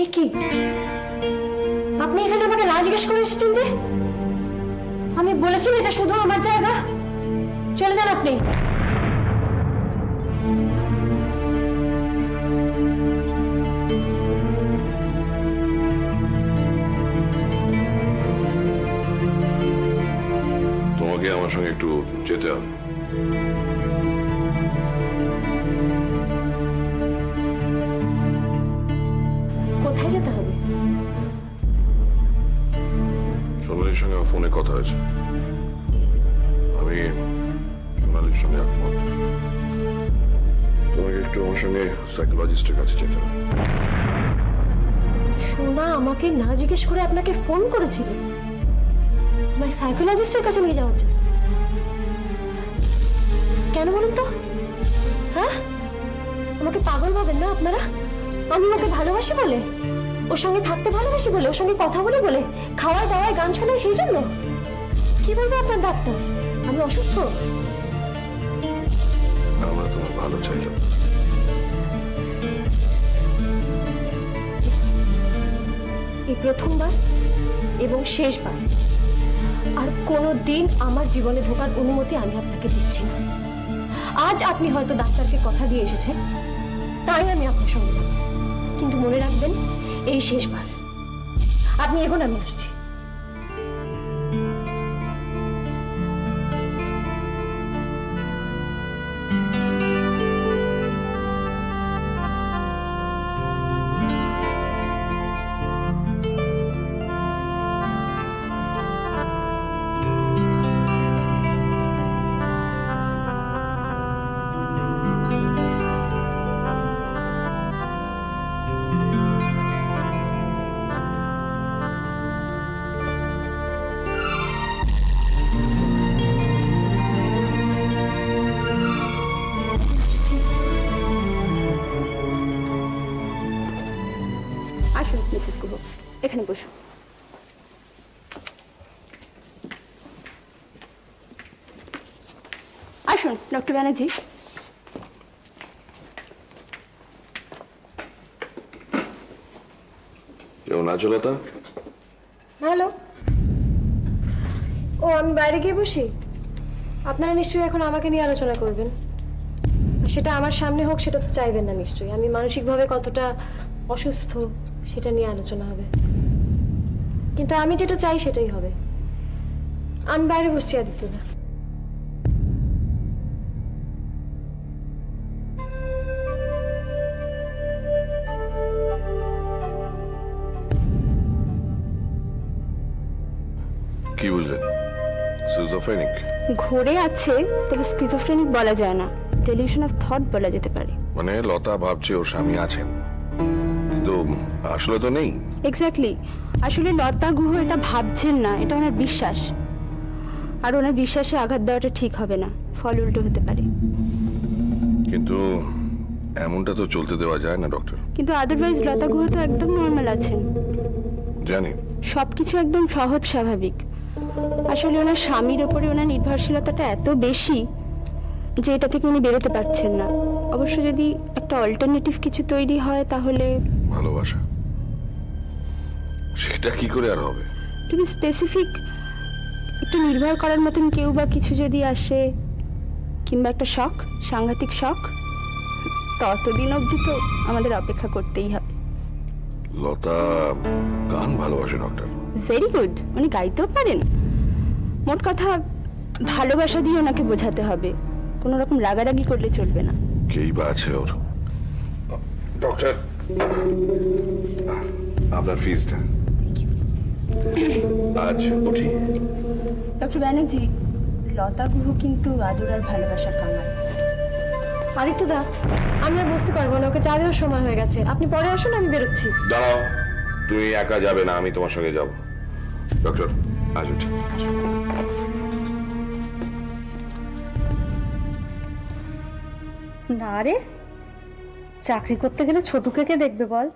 এ কি, আপনি এখানে আমাকে না জিজ্ঞেস করে এসেছেন যে? আমি বলেছি এটা শুধু আমার জায়গা, চলে যান আপনি। তোমাকে আমার সঙ্গে একটু যেতে হবে। কোথায় যেতে হবে? সোনালির সঙ্গে আমার ফোনে কথা হয়েছে। আমি সোনালির সঙ্গে একমত। তোমাকে একটু আমার সঙ্গে সাইকোলজিস্টের কাছে যেতে হবে। সোনা আমাকে না জিজ্ঞেস করে আপনাকে ফোন করেছিল আমার সাইকোলজিস্টের কাছে নিয়ে যাওয়ার জন্য? কেন বলুন তো? হ্যাঁ, আমাকে পাগল ভাবেন না আপনারা? আমি ওকে ভালোবাসি বলে, ওর সঙ্গে থাকতে ভালোবাসি বলে, ওর সঙ্গে কথা বলে বলে, খাওয়ায় দাওয়ায় গান শোনায় সেই জন্য? কি বলবো আপনার ডাক্তার, আমি অসুস্থ? আমরা তোমার ভালো চাইলাম। এই প্রথমবার এবং শেষবার আর কোনো দিন আমার জীবনে ঢোকার অনুমতি আমি আপনাকে দিচ্ছি না। আজ আপনি হয়তো ডাক্তারকে কথা দিয়ে এসেছেন, তাই আমি আপনার সঙ্গে যাব, কিন্তু মনে রাখবেন এই শেষবার। আপনি এখন, আমি আসছি। আসুন মিসেস গুহ, এখানে বসুন। আসুন ডক্টর ব্যানার্জি। কেমন আছো লতা? হ্যালো। ও, আমি বাইরে গিয়ে বসি? আপনারা নিশ্চয়ই এখন আমাকে নিয়ে আলোচনা করবেন, আর সেটা আমার সামনে হোক সেটা তো চাইবেন না নিশ্চয়ই। আমি মানসিকভাবে কতটা অসুস্থ সেটা নিয়ে আলোচনা হবে, কিন্তু আমি যেটা চাই সেটাই হবে। আমি বাইরে বসছি আদিত্যদা। কি বুঝলেন? সিজোফ্রেনিক? ঘুরে আছে, তবে স্কিজোফ্রেনিক বলা যায় না, ডেলিউশন অফ থট বলা যেতে পারে। মানে লতা ভাবছে ওর স্বামী আছেন, কিন্তু আসলে তো নেই। এক্স্যাক্টলি, আসলে লতা গুহ এটা ভাবছেন না, এটা ওনার বিশ্বাস। আর ওনার বিশ্বাসে আঘাত দেওয়াটা ঠিক হবে না, ফল উল্টো হতে পারে। কিন্তু এমনটা তো চলতে দেওয়া যায় না ডক্টর। কিন্তু আদারওয়াইজ লতা গুহ তো একদম নর্মাল আছেন, জানি। সবকিছু একদম সহজ স্বাভাবিক। আসলে ওনার স্বামীর ওপরে ওনার নির্ভরশীলতাটা এত বেশি যে এটা থেকে উনি বেরোতে পারছেন না। অবশ্য যদি একটা অল্টারনেটিভ কিছু তৈরি হয় তাহলে। ভালোবাসা? সেটা কি করে আর হবে? টু বি স্পেসিফিক, একটু নির্ভর করার মতন কেউ বা কিছু যদি আসে, কিংবা একটা শখ, সাংঘাতিক শখ, ততদিন অবধি তো আমাদের অপেক্ষা করতেই হবে। লতা গান ভালোবাসে ডক্টর। ভেরি গুড, উনি গাইতেও পারেন। মোট কথা ভালোবাসা দিয়ে ওনাকে বোঝাতে হবে, কোনো রকম রাগারাগি করলে চলবে না। কেই বা আছে ওর। ডক্টর, আপনার ফিজটা আজ উঠি। ডক্টর ব্যানার্জি, লতা গুহ কিন্তু আদর আর ভালোবাসার কাঙাল। আদিত্যদা, আমি আর বসতে পারবো না, ওকে চা দেওয়ার সময় হয়ে গেছে। আপনি পরে আসুন, আমি বেরোচ্ছি। দাঁড়াও, তুমি একা যাবে না, আমি তোমার সঙ্গে যাব। ডক্টর, আজ উঠি। না রে, চাকরি করতে গেলে ছোটুকে কে দেখবে বল?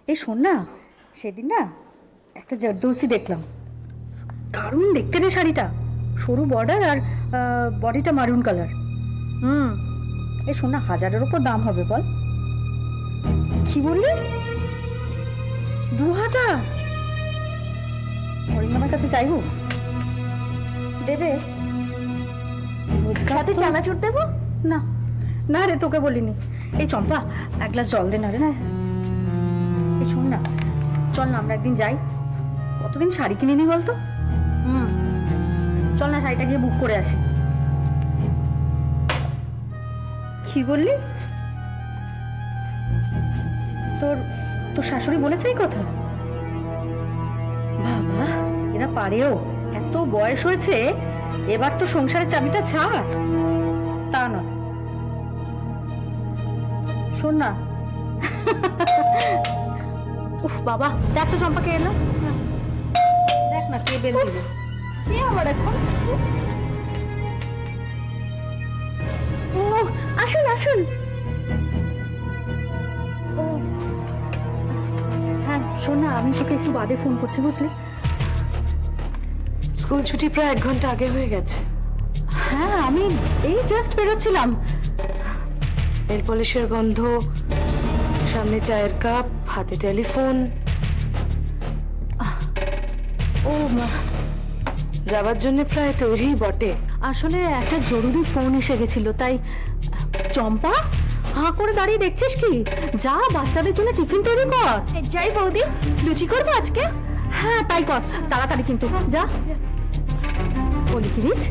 এই শোন না, সেদিন না একটা জর্দৌসি দেখলাম, দারুণ দেখতে রে শাড়িটা, সরু বর্ডার আর বডিটা মারুন কালার। এই শোন না, 1000-এর উপর দাম হবে বল। কি বললি? 2000? অরিন্দমের কাছে চাইবো? দেবে? রোজগার সাথে তো- চানাচুর দেবো? না না রে, তোকে বলিনি। এই চম্পা, এক গ্লাস জল দে না রে। এই শোন না, চল না আমরা একদিন যাই। কতদিন শাড়ি কিনে নি বলতো? চল না, শাড়িটা গিয়ে বুক করে আসি। কি বললি? তোর তোর শাশুড়ি বলেছে এই কথা? বাবা, এরা পারেও। এত বয়স হয়েছে, এবার তো সংসারের চাবিটা ছাড়। তা নয়, শোন না। উফ বাবা, দেখ তো চম্পাকে এলো। দেখ না কে বেল দিবে। কে আবার এখন? ও, আসুন আসুন। ও হ্যাঁ, শোন না, আমি তোকে একটু বাদে ফোন করছি, বুঝলি? স্কুল ছুটি প্রায় 1 ঘন্টা আগে হয়ে গেছে। হ্যাঁ, আমি এই জাস্ট বেরোচ্ছিলাম। নেল পলিশের গন্ধ, সামনে চায়ের কাপ, হাতে টেলিফোন। ও যাবার জন্য প্রায় তৈরি বটে। আসলে একটা জরুরি ফোন এসে গেছিল, তাই। চম্পা, হাঁ করে দাঁড়িয়ে দেখছিস কি? যা, বাচ্চাদের জন্য টিফিন তৈরি কর। যাই বৌদি, লুচি করবো আজকে? হ্যাঁ তাই কর, তাড়াতাড়ি কিন্তু যা। বলি কি রিচ,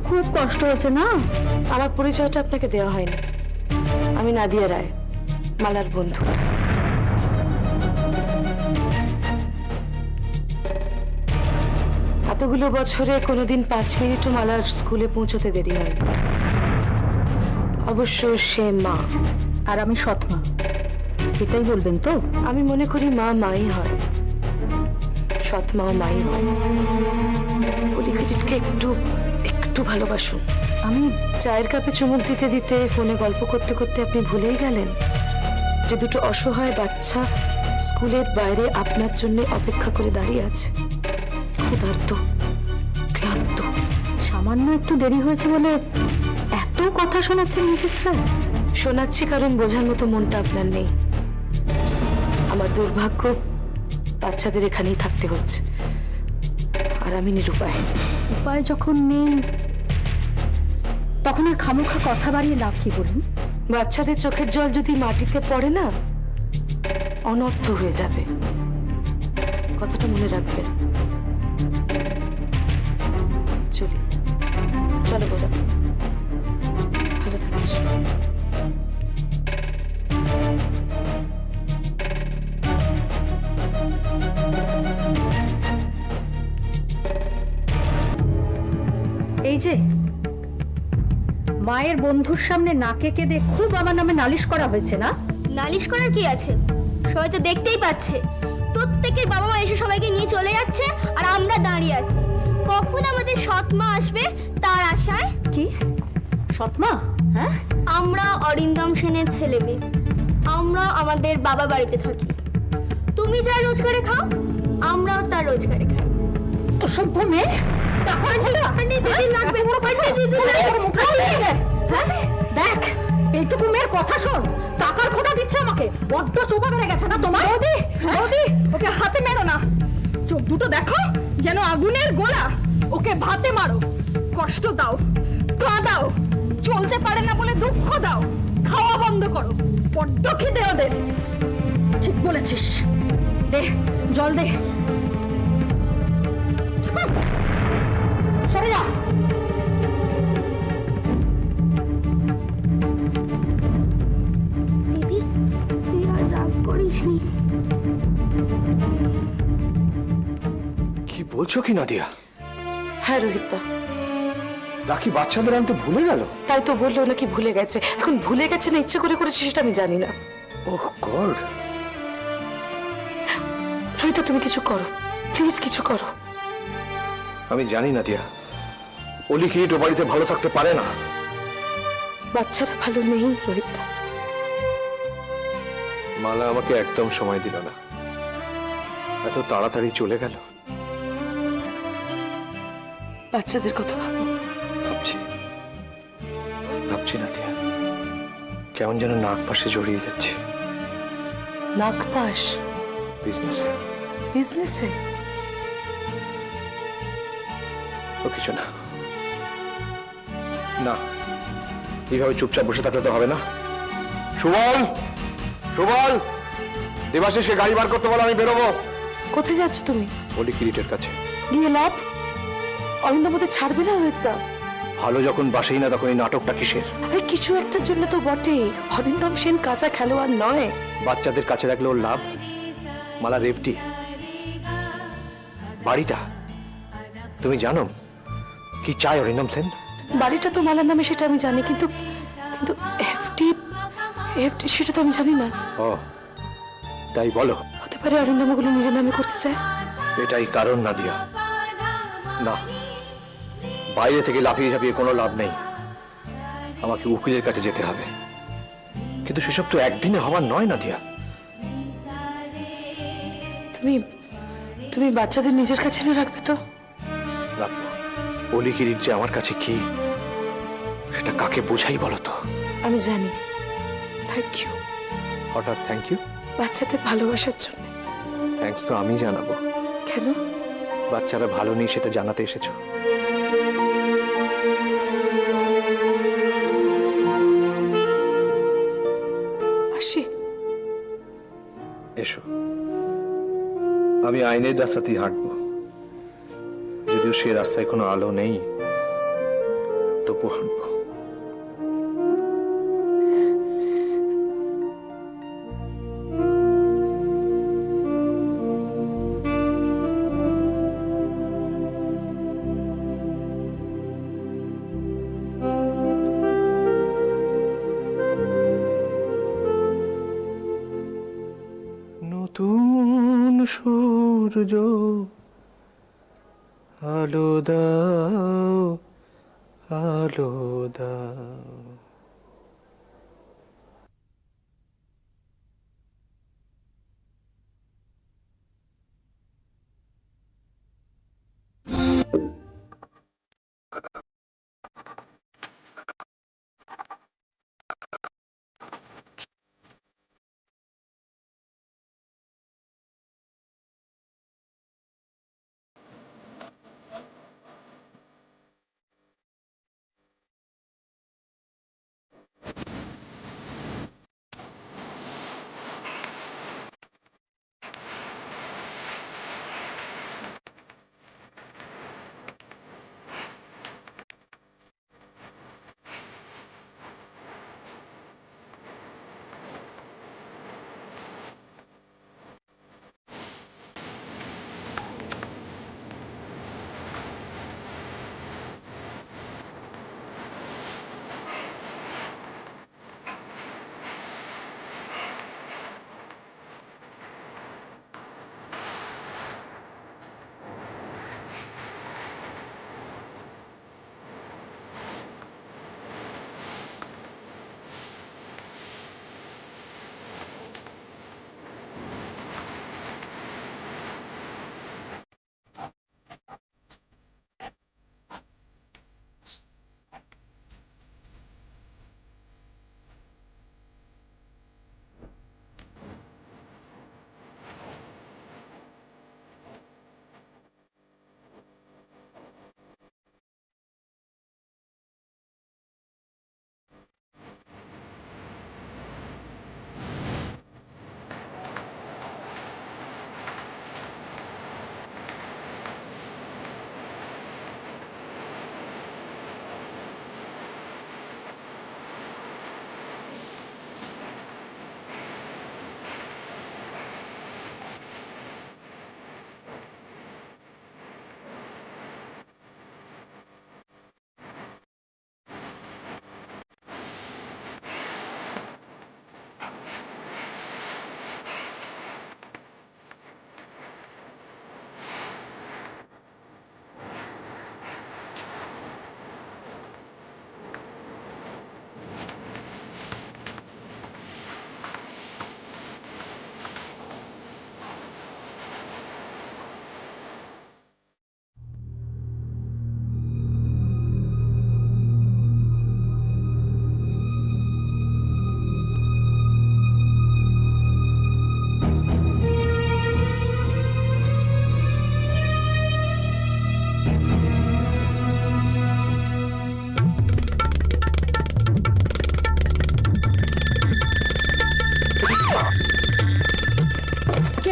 খুব কষ্ট হয়েছে না? আমার পরিচয়টা আপনাকে দেওয়া হয়নি। আমি নাদিয়া রায়, মালার বন্ধু। এতগুলো বছরে কোনোদিন 5 মিনিটও মালার স্কুলে পৌঁছতে দেরি হয়নি। অবশ্য সে মা, আর আমি সৎমা, এটাই বলবেন তো? আমি মনে করি মা মাই হয়, সৎ মাও মাই হয়। পলিক্রিটকে একটু একটু ভালোবাসুন। আমি চায়ের কাপে চুমুক দিতে দিতে ফোনে গল্প করতে করতে আপনি ভুলেই গেলেন যে দুটো অসহায় বাচ্চা স্কুলের বাইরে আপনার জন্য অপেক্ষা করে দাঁড়িয়ে আছে, ক্ষুধার্ত, ক্লান্ত। সামান্য একটু দেরি হয়েছে বলে এত কথা শোনাচ্ছেন মিসেস রায়? শোনাচ্ছি কারণ বোঝার মতো মনটা আপনার নেই। আমার দুর্ভাগ্য, বাচ্চাদের এখানেই থাকতে হচ্ছে, আর আমি নিরুপায়। উপায় যখন নেই, তখন আর খামোখা কথা বাড়িয়ে লাভ কি বলুন? বাচ্চাদের চোখের জল যদি মাটিতে পড়ে না, অনর্থ হয়ে যাবে। কথাটা মনে রাখবেন। চলি, চলো বোঝা, ভালো থাকিস। এই যে মায়ের বন্ধুর সামনে নাকে কেঁদে খুব আমার নামে নালিশ করা হয়েছে না? নালিশ করার কি আছে? সবাই তো দেখতেই পাচ্ছে, প্রত্যেকের বাবা মা এসে সবাইকে নিয়ে চলে যাচ্ছে, আর আমরা দাঁড়িয়ে আছি। কখন আমাদের সৎ মা আসবে তার আশায়। কি সৎমা? হ্যাঁ, আমরা অরিন্দম সেনের ছেলে মেয়ে, আমরা আমাদের বাবা বাড়িতে থাকি। তুমি যা রোজগারে খাও, আমরাও তার রোজগারে খাই। অসভ্য মেয়ে! দেখ, এইটুকু মেয়ের কথা শোন, টাকার খোটা দিচ্ছে আমাকে। বড্ড চোপা বেড়ে গেছে না তোমার? বৌদি, ওকে হাতে মেরো না। চোখ দুটো দেখো যেন আগুনের গোলা। ওকে ভাতে মারো, কষ্ট দাও, কাঁদাও, চলতে পারে না বলে দুঃখ দাও, খাওয়া বন্ধ করো। বড্ড খিদে ওদের। ঠিক বলেছিস। দে জল দে। সরে যা। দিদি, তুই আর রাগ করিসনি। কি বলছো কি নাদিয়া? হ্যাঁ রোহিতদা, রাখি বাচ্চাদের আনতে ভুলে গেল? তাই তো বললো নাকি ভুলে গেছে। এখন ভুলে গেছে না ইচ্ছে করে করেছে সেটা আমি জানি না। ওহ গড! রোহিতা, তুমি কিছু করো, প্লিজ কিছু করো। আমি জানি নাদিয়া, অলি কি ও বাড়িতে ভালো থাকতে পারে না। বাচ্চারা ভালো নেই রোহিতদা। মালা আমাকে একদম সময় দিল না, এত তাড়াতাড়ি চলে গেল। বাচ্চাদের কথা ভাবো। ভাবছি ভাবছি নাদিয়া, কেমন যেন নাক পাশে জড়িয়ে যাচ্ছে। নাগপাশ বিজনেসে। বিজনেসে? ও কিছু না। না, এইভাবে চুপচাপ বসে থাকলে তো হবে না। সুবল, সুবল, দেবাশিসকে গাড়ি বার করতে বলো, আমি বেরোবো। কোথায় যাচ্ছ তুমি? অলি কিরিটের কাছে। গিয়ে লাভ? অরিন্দম ওদের ছাড়বে না রোহিতদা? ভালো যখন বাসেই না তখন এই নাটকটা কিসের? আরে কিছু একটার জন্য তো বটে। অরিন্দম সেন কাঁচা খেলোয়াড় নয়। বাচ্চাদের কাছে রাখলে ওর লাভ। মালা রেভটি বাড়িটা তুমি জানো কি চায় অরিন্দম সেন? বাড়িটা তো মালার নামে সেটা আমি জানি, কিন্তু কিন্তু এফডি এফডি সেটা তো আমি জানি না। ও তাই বলো? হতে পারে অরিন্দম ওগুলো নিজের নামে করতে চায়। এটাই কারণ নাদিয়া। না, বাইরে থেকে লাফিয়ে ঝাঁপিয়ে কোনো লাভ নেই। আমাকে উকিলের কাছে যেতে হবে, কিন্তু সেসব তো একদিনে হওয়ার নয় নাদিয়া। তুমি তুমি বাচ্চাদের নিজের কাছে এনে রাখবে তো? রাখবো। অলি কিরিট যে আমার কাছে কি, সেটা কাকে বোঝাই বলো তো? আমি জানি। Thank you. হঠাৎ থ্যাংক ইউ? বাচ্চাদের ভালোবাসার জন্য। থ্যাঙ্কস তো আমি জানাবো। কেন? বাচ্চারা ভালো নেই সেটা জানাতে এসেছো। আসি। এসো, আমি আইনের রাস্তাতেই হাঁটবো। যদিও সে রাস্তায় কোনো আলো নেই, তবু হাঁটবো। নতুন সূর্য আলো দাও, আলো দাও।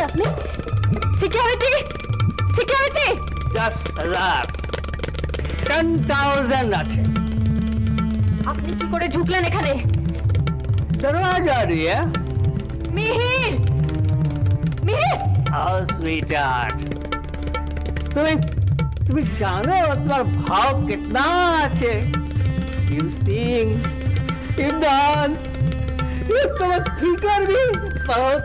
আপনি? Security, security! 10,000 10,000 আছে আপনি কি করে ঢুকলেন এখানে? दरवाजा दिया মিহির, মিহির! हाउ स्वीटहार्ट तुम्हें जानो तुम्हारा भाव कितना अच्छे यू सिंग यू डांस ये तुम्हारा फिगर भी बहुत